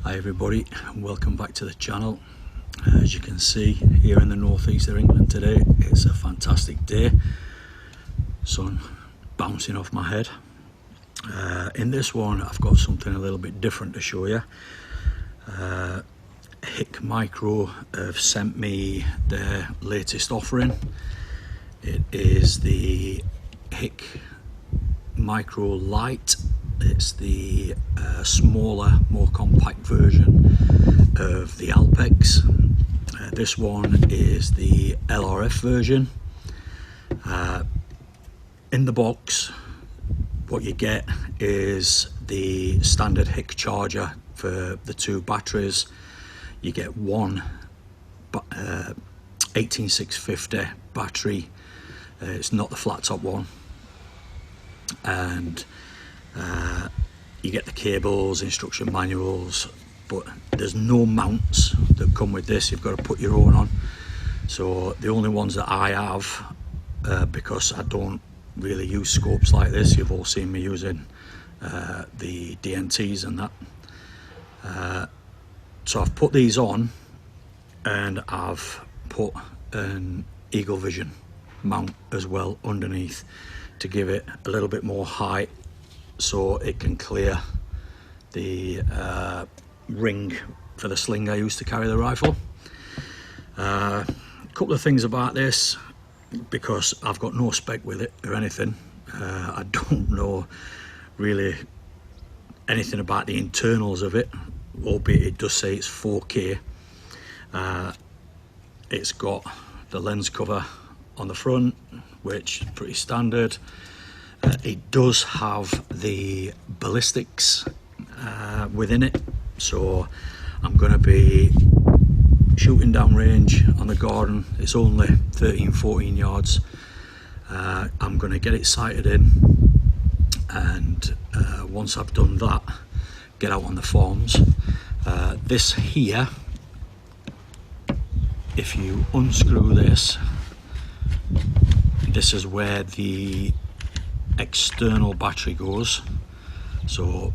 Hi everybody, and welcome back to the channel. As you can see here in the northeast of England today, it's a fantastic day. Sun bouncing off my head. In this one I've got something a little bit different to show you. HIKMICRO have sent me their latest offering. It is the HIKMICRO Lite. It's the smaller, more compact version of the Alpex. This one is the LRF version. In the box, what you get is the standard HIK charger for the two batteries. You get one 18650 battery. It's not the flat top one, and you get the cables, instruction manuals, but there's no mounts that come with this. You've got to put your own on. So the only ones that I have, because I don't really use scopes like this, you've all seen me using the DNTs and that. So I've put these on, and I've put an Eagle Vision mount as well underneath to give it a little bit more height, so it can clear the ring for the sling I use to carry the rifle. A couple of things about this, because I've got no spec with it or anything. I don't know really anything about the internals of it, albeit it does say it's 4K. It's got the lens cover on the front, which is pretty standard. It does have the ballistics within it, so I'm going to be shooting down range on the garden. It's only 13-14 yards. I'm going to get it sighted in, and once I've done that, get out on the farms. This here, if you unscrew this, this is where the external battery goes. So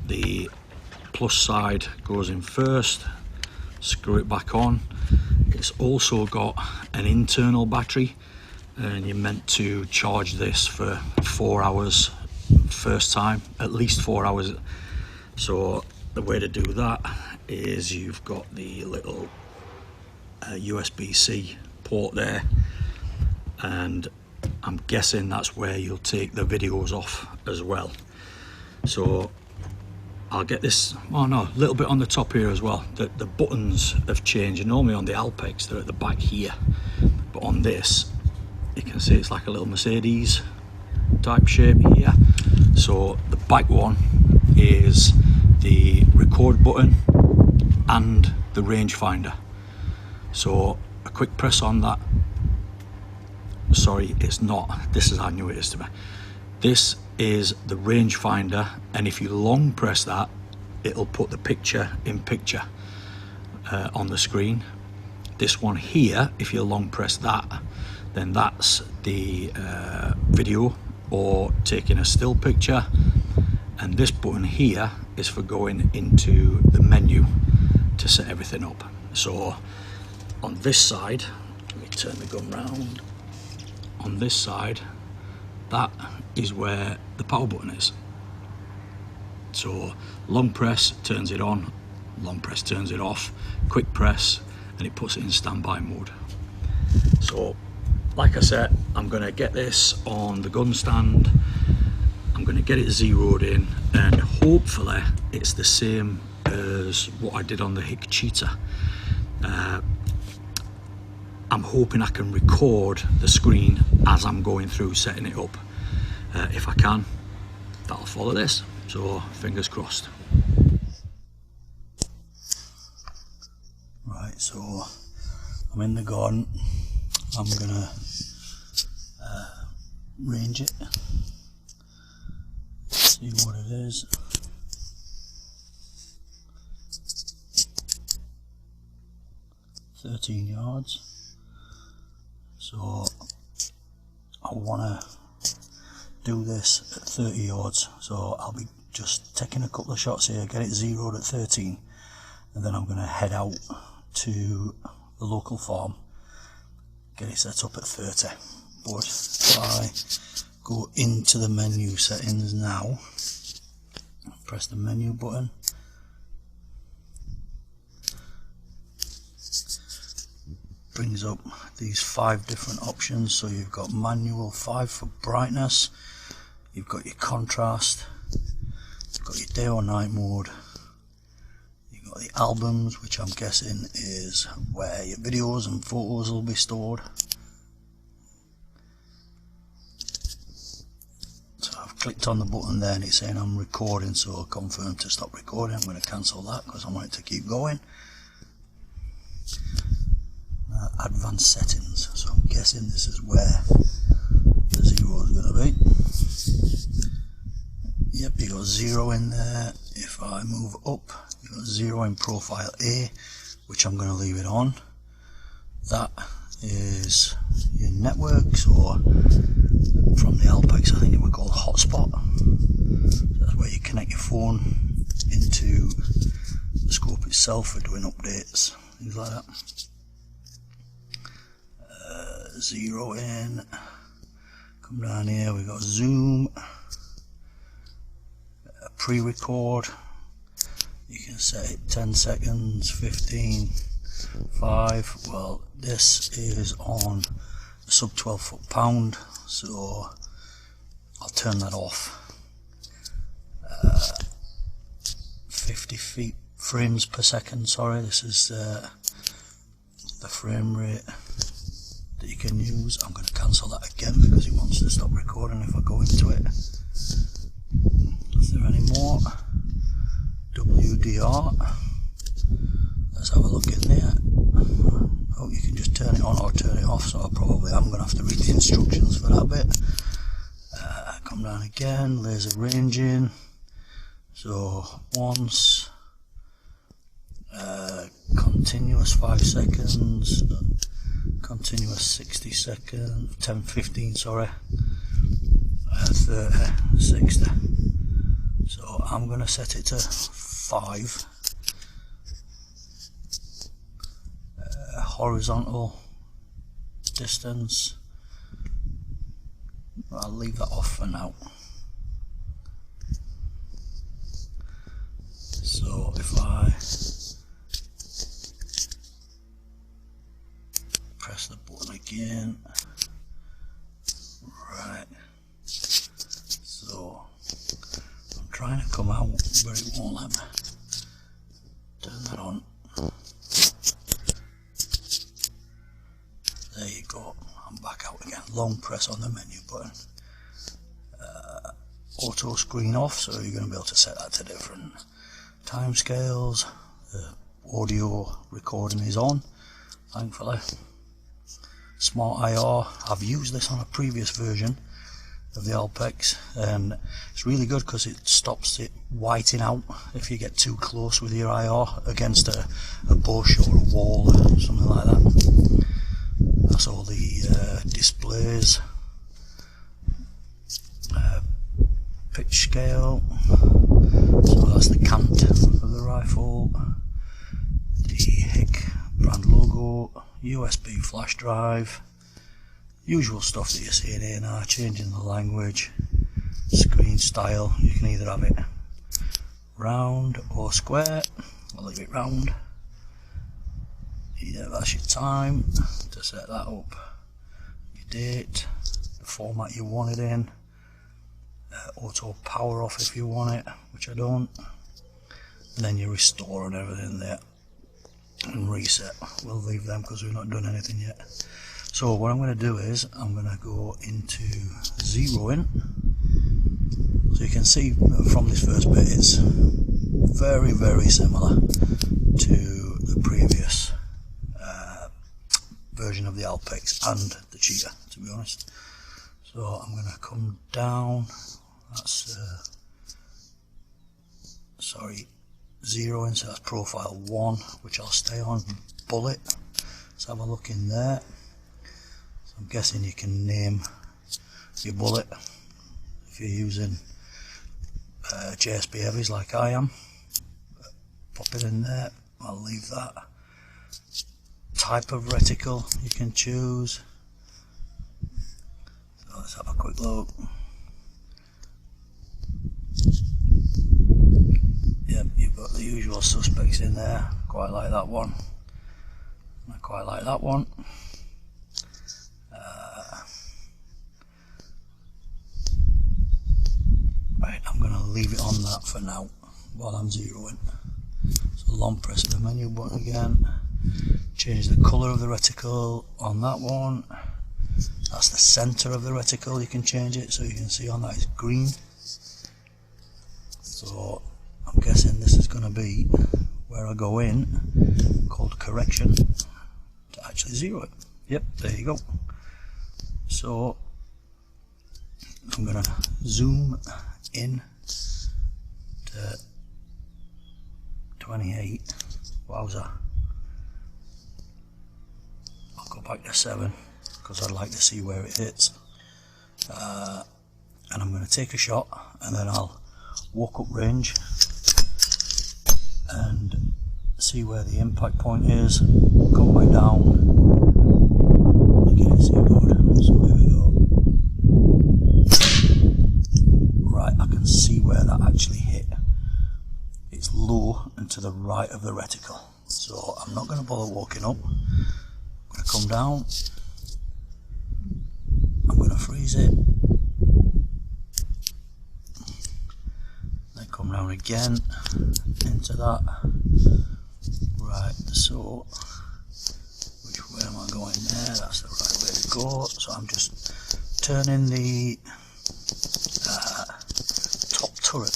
the plus side goes in first, screw it back on. It's also got an internal battery, and you're meant to charge this for 4 hours first time, at least 4 hours. So the way to do that is you've got the little USB-C port there, and I'm guessing that's where you'll take the videos off as well. So I'll get this, oh no, a little bit on the top here as well. The buttons have changed. Normally on the Alpex they're at the back here, but on this you can see it's like a little Mercedes type shape here. So the back one is the record button and the rangefinder. So a quick press on that. Sorry, it's not. This is how new it is to me. This is the rangefinder, and if you long press that, it'll put the picture in picture on the screen. This one here, if you long press that, then that's the video or taking a still picture, and this button here is for going into the menu to set everything up. So on this side, let me turn the gun round. On this side, that is where the power button is. So long press turns it on, long press turns it off, quick press, and it puts it in standby mode. So like I said, I'm going to get this on the gun stand. I'm going to get it zeroed in, and hopefully it's the same as what I did on the HIK Cheetah. I'm hoping I can record the screen as I'm going through setting it up. If I can, that'll follow this, so fingers crossed. Right, so I'm in the garden. I'm gonna range it, see what it is. "13 yards. So I want to do this at 30 yards, so I'll be just taking a couple of shots here, get it zeroed at 13, and then I'm going to head out to the local farm, get it set up at 30. But if I go into the menu settings now, press the menu button, brings up these 5 different options. So you've got manual 5 for brightness, you've got your contrast, you've got your day or night mode, you've got the albums, which I'm guessing is where your videos and photos will be stored. So I've clicked on the button there and it's saying I'm recording, so I'll confirm to stop recording. I'm going to cancel that because I want it to keep going. Advanced settings, so I'm guessing this is where the 0 is going to be. Yep, you got 0 in there. If I move up, you got 0 in profile A, which I'm going to leave it on. That is your networks, or from the Alpex I think it was called hotspot. That's where you connect your phone into the scope itself for doing updates, things like that. 0 in, come down here, we've got zoom, pre-record, you can set it 10 seconds, 15, 5, well this is on a sub 12 foot-pound, so I'll turn that off. 50 frames per second, sorry, this is the frame rate that you can use. I'm going to cancel that again because it wants to stop recording if I go into it. Is there any more? WDR. Let's have a look in there. Oh, you can just turn it on or turn it off, so I'm going to have to read the instructions for that bit. Come down again, laser ranging. So once, continuous 5 seconds, continuous 60 seconds, 10, 15, sorry, 30, 60. So I'm going to set it to 5. Horizontal distance, I'll leave that off for now. So if I press the button again, right, so I'm trying to come out but it won't let me. Turn that on. There you go, I'm back out again. Long press on the menu button. Auto screen off, so you're going to be able to set that to different time scales. The audio recording is on, thankfully. Smart IR, I've used this on a previous version of the Alpex and it's really good because it stops it whiting out if you get too close with your IR against a bush or a wall or something like that. That's all the displays. Pitch scale, so that's the cant of the rifle, the HIK brand logo, USB flash drive, usual stuff that you're seeing here now, changing the language, screen style, you can either have it round or square. I'll leave it round. Yeah, that's your time to set that up, your date, the format you want it in, auto power off if you want it, which I don't, and then you restore and everything there and reset. We'll leave them because we've not done anything yet. So what I'm going to do is I'm going to go into zeroing, so you can see from this first bit it's very similar to the previous version of the Alpex and the Cheetah, to be honest. So I'm going to come down, that's sorry, zeroing, so that's profile 1, which I'll stay on. Bullet, let's have a look in there. So I'm guessing you can name your bullet if you're using JSP heavies like I am. Pop it in there. I'll leave that. Type of reticle you can choose. So let's have a quick look. Yep, you've got the usual suspects in there. Quite like that one. I quite like that one. Right, I'm going to leave it on that for now while I'm zeroing. So long press the menu button again. Change the colour of the reticle on that one. That's the centre of the reticle. You can change it, so you can see on that it's green. So I'm guessing this is going to be where I go in, called correction, to actually zero it. Yep, there you go. So I'm going to zoom in to 28. Wowza. I'll go back to 7 because I'd like to see where it hits. And I'm going to take a shot and then I'll walk up range and see where the impact point is, come back down and get it zeroed. So here we go. Right, I can see where that actually hit. It's low and to the right of the reticle. So I'm not going to bother walking up. I'm going to come down. I'm going to freeze it. Then come down again into that. Right, so which way am I going there? That's the right way to go. So I'm just turning the top turret,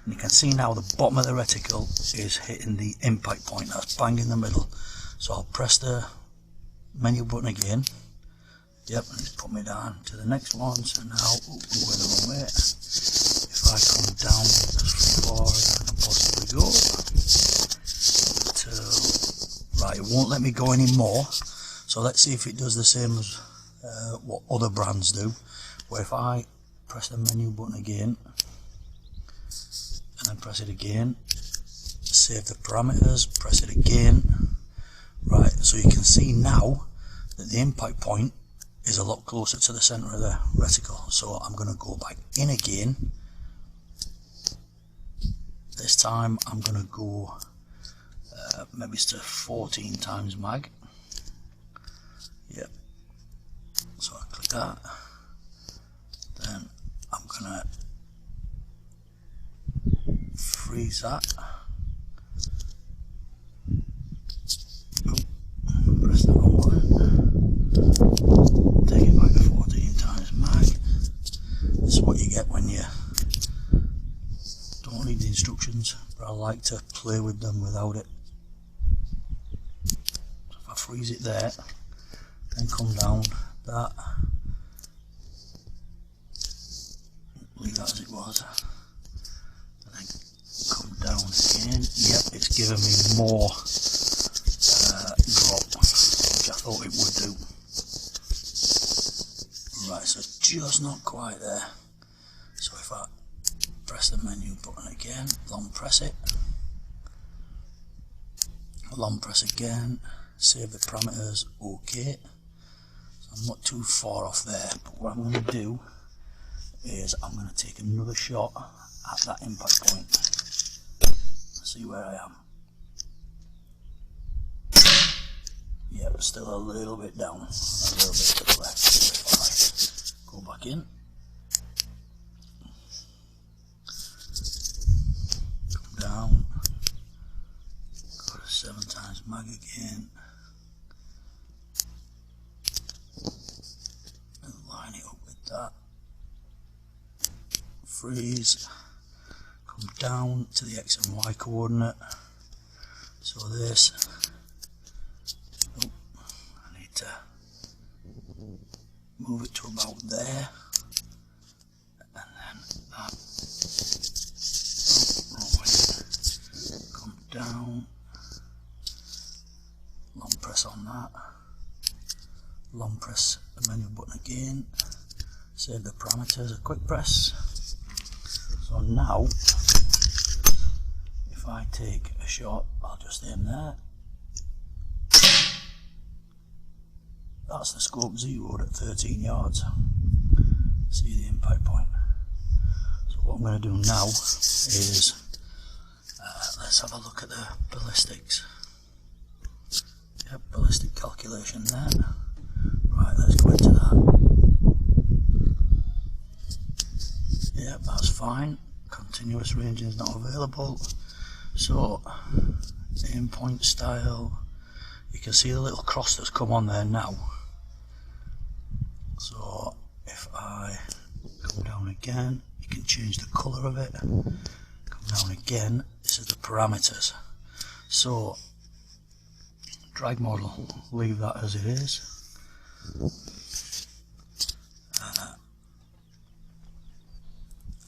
and you can see now the bottom of the reticle is hitting the impact point. That's bang in the middle. So I'll press the menu button again. Yep, and it's put me down to the next one. So now, I'm going the wrong way. If I come down as far as I can possibly go, right, it won't let me go anymore. So let's see if it does the same as what other brands do. Where if I press the menu button again, and then press it again, save the parameters, press it again. Right, so you can see now that the impact point is a lot closer to the centre of the reticle. So I'm going to go back in again. This time I'm going to go maybe it's to 14 times mag. Yep. So I click that. Then I'm going to freeze that. Press the wrong button. Take it back to 14 times mag. This is what you get when you don't read the instructions, but I like to play with them without it. So if I freeze it there, then come down that, leave that as it was, and then come down again. Yep, it's giving me more drop, which I thought it would do. Right, so just not quite there. So if I press the menu button again, long press it, long press again, save the parameters, OK. So I'm not too far off there, but what I'm going to do is I'm going to take another shot at that impact point. See where I am. Yep, still a little bit down, a little bit to the left. If I go back in, come down, go to 7 times mag again, and line it up with that. Freeze, come down to the X and Y coordinate. So this, I need to move it to about there, and then that, wrong way, come down, long press on that, long press the menu button again, save the parameters, a quick press. So So now, if I take a shot, I'll just aim there. That's the scope zeroed at 13 yards. See the impact point. So what I'm going to do now is, let's have a look at the ballistics. Yep, ballistic calculation there. Right, let's go into that. Yep, that's fine. Continuous ranging is not available. So, aim point style. You can see the little cross that's come on there now. So, if I come down again, you can change the colour of it. Come down again, this is the parameters. So, drag model, leave that as it is.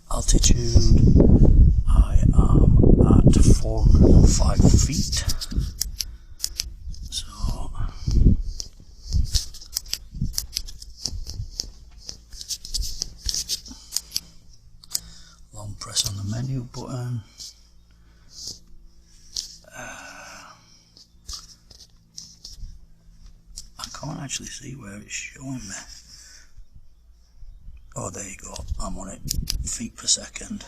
Altitude, I am at 405 feet. So, long press on the menu button. I can't actually see where it's showing me. Oh, there you go, I'm on it, feet per second.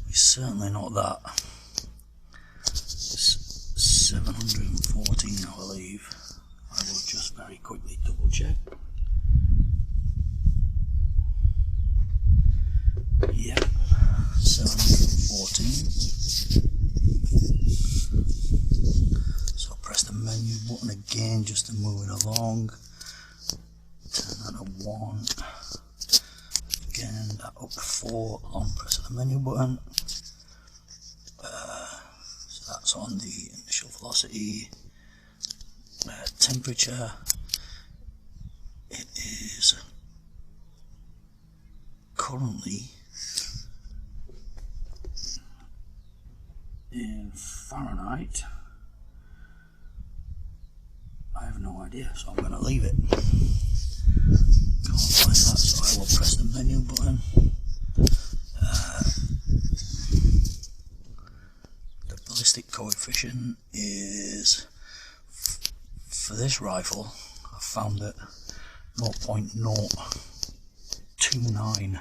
It's certainly not that. It's 714, I believe. I will just very quickly double check. Yep, 714. So press the menu button again just to move it along. Turn that to 1. Again, that up to 4, long press of the menu button. So that's on the initial velocity. Temperature, it is currently in Fahrenheit. I have no idea, so I'm going to leave it. Can't find that, so I will press the menu button. The ballistic coefficient is, for this rifle, I found it 0.029.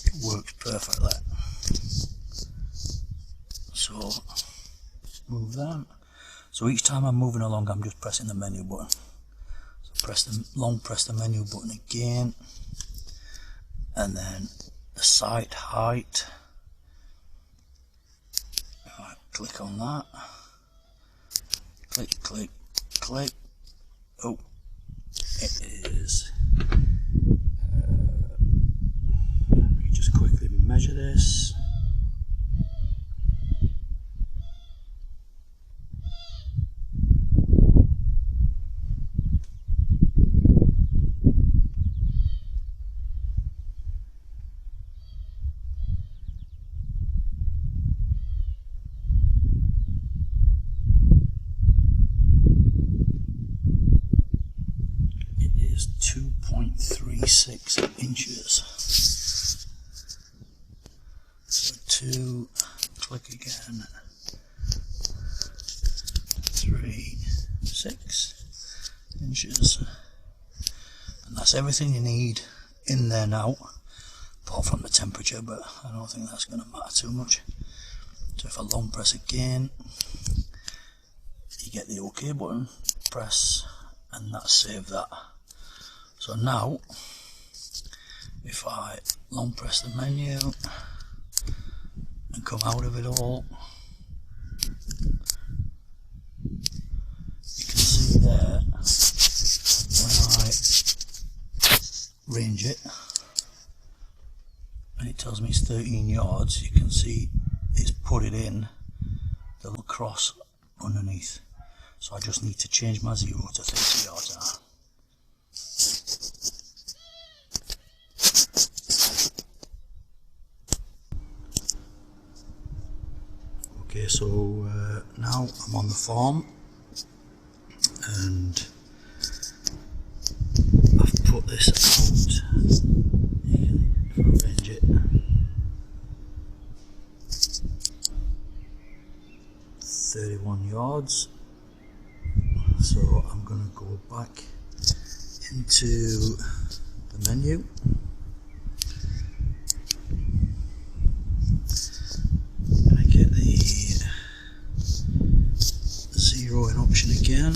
It works perfectly. So, move that. So each time I'm moving along, I'm just pressing the menu button. Press the menu button again, and then the sight height. Right, click on that. Click, click, click. Oh, it is. Let me just quickly measure this. It is 2.36 inches. So 2, click again. 3, 6 inches. And that's everything you need in there now, apart from the temperature, but I don't think that's going to matter too much. So if I long press again, you get the OK button, press, and that saved that. So now, if I long press the menu and come out of it all, you can see there, when I range it, and it tells me it's 13 yards, you can see it's put it in the little cross underneath. So I just need to change my 0 to 30 yards now. Okay, so now I'm on the farm and I've put this out. You can arrange it. 31 yards. So I'm going to go back into the menu. I'm going to get the zeroing option again.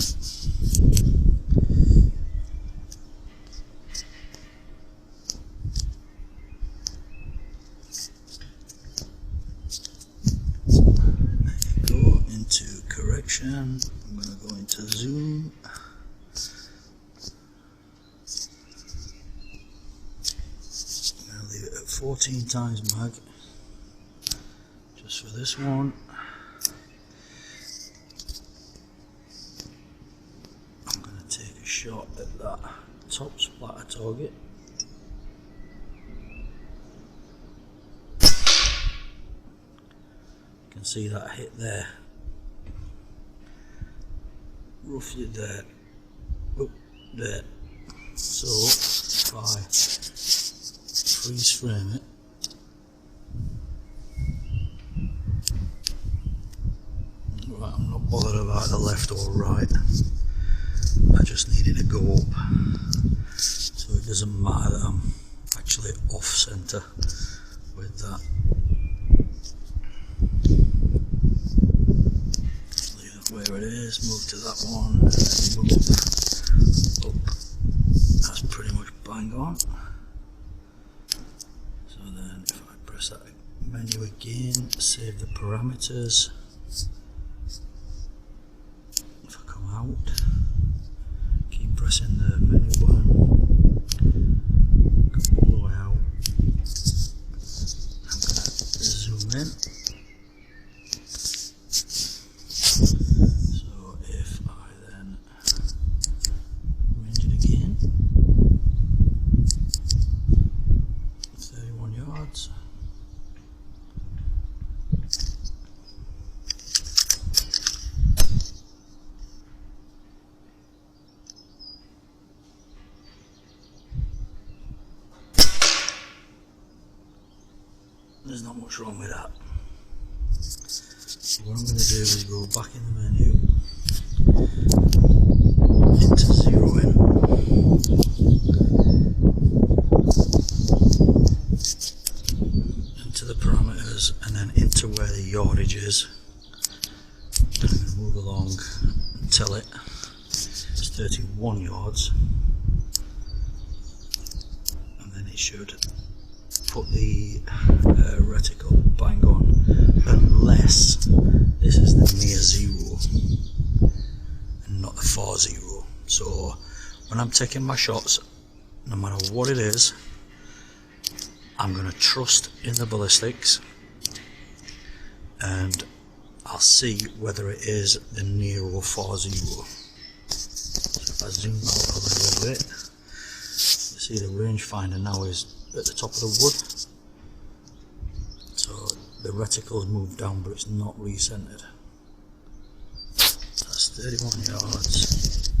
Go into correction. I'm going to go into zoom. I'm going to leave it at 14 times mag just for this one. I'm going to take a shot at that top splatter target. You can see that hit there, roughly there, oh, there. So if I freeze frame it, right, I'm not bothered about the left or right, I just need it to go up, so it doesn't matter that I'm actually off centre with that. Leave it where it is, move to that one, and then move up. That's pretty much bang on. So then if I press that menu again, save the parameters, if I come out, keep pressing the menu button, come all the way out, I'm going to zoom in. So if I then range it again, 31 yards. There's not much wrong with that. So what I'm going to do is go back in the menu, into zeroing, into the parameters, and then into where the yardage is. I'm going to move along and tell it it's 31 yards, and then it should put the reticle bang on, unless this is the near zero and not the far zero. So when I'm taking my shots, no matter what it is, I'm going to trust in the ballistics, and I'll see whether it is the near or far zero. So if I zoom out a little bit, you see the rangefinder now is at the top of the wood, so the reticle's moved down but it's not recentered. That's 31 yards.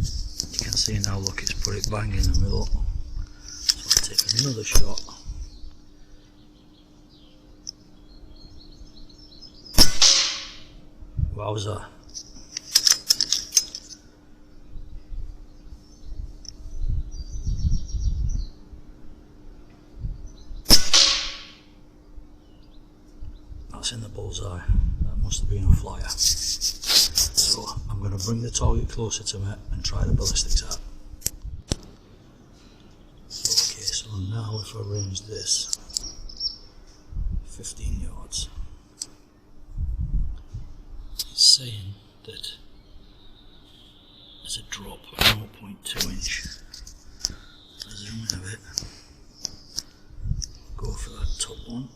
You can see now, look, it's put it bang in the middle. So I'll take another shot. Wowza. That's in the bullseye. That must have been a flyer. So I'm going to bring the target closer to me and try the ballistics out. Okay, so now if I range this 15 yards, it's saying that there's a drop of 0.2 inch. So zoom in a bit, go for that top one.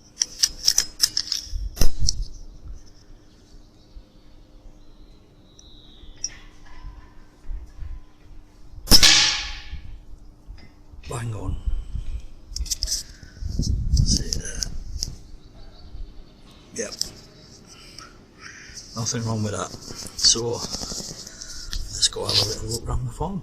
Bang on. See it there. Yep. Nothing wrong with that. So let's go have a little look around the farm.